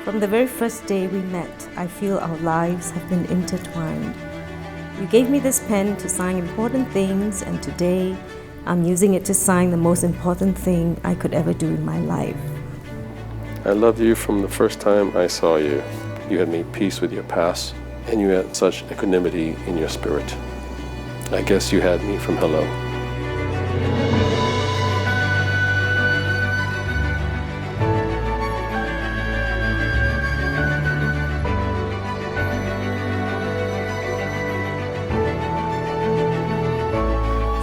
From the very first day we met, I feel our lives have been intertwined. You gave me this pen to sign important things, and today I'm using it to sign the most important thing I could ever do in my life. I loved you from the first time I saw you. You had made peace with your past, and you had such equanimity in your spirit. I guess you had me from hello.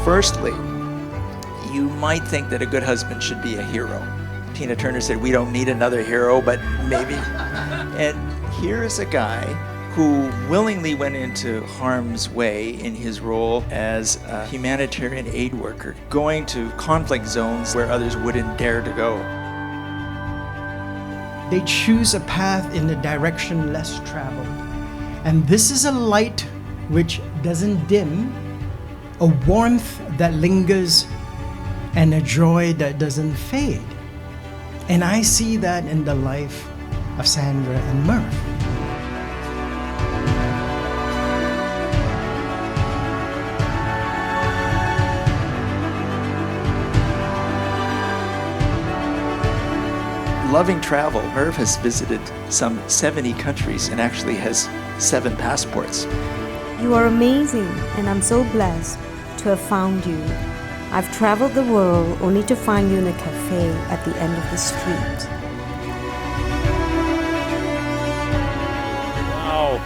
Firstly, you might think that a good husband should be a hero. Tina Turner said, "We don't need another hero, but maybe." And here is a guy who willingly went into harm's way in his role as a humanitarian aid worker, going to conflict zones where others wouldn't dare to go. They choose a path in a direction less traveled. And this is a light which doesn't dim, a warmth that lingers, and a joy that doesn't fade. And I see that in the life of Sandra and Merv. Loving travel, Merv has visited some 70 countries and actually has 7 passports. You are amazing, and I'm so blessed to have found you. I've traveled the world only to find you in a cafe at the end of the street. Wow.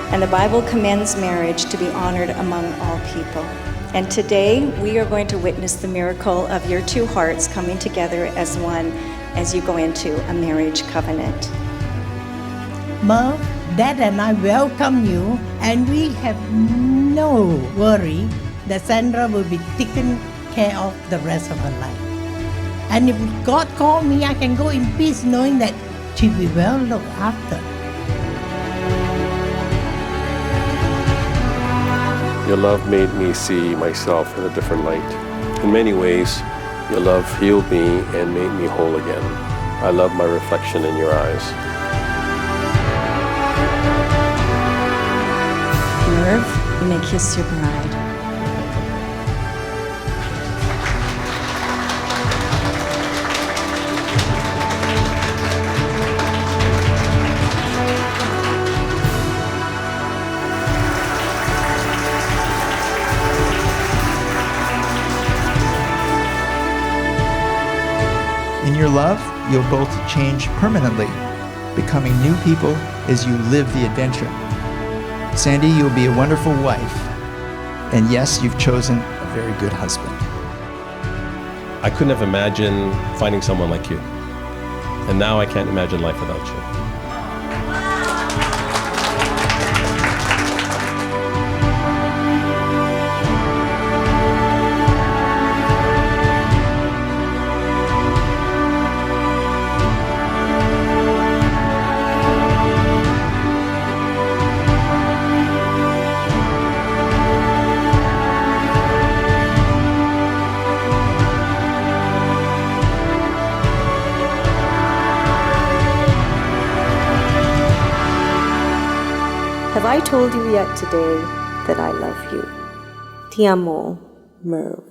And the Bible commends marriage to be honored among all people. And today we are going to witness the miracle of your two hearts coming together as one as you go into a marriage covenant. Merv, Dad and I welcome you, and we have no worry that Sandra will be taken care of the rest of her life. And if God called me, I can go in peace knowing that she will be well looked after. Your love made me see myself in a different light. In many ways, your love healed me and made me whole again. I love my reflection in your eyes. Merv, you may kiss your bride. In your love, you'll both change permanently, becoming new people as you live the adventure. Sandy, you'll be a wonderful wife. And yes, you've chosen a very good husband. I couldn't have imagined finding someone like you. And now I can't imagine life without you. Have I told you yet today that I love you? Ti amo, Merv.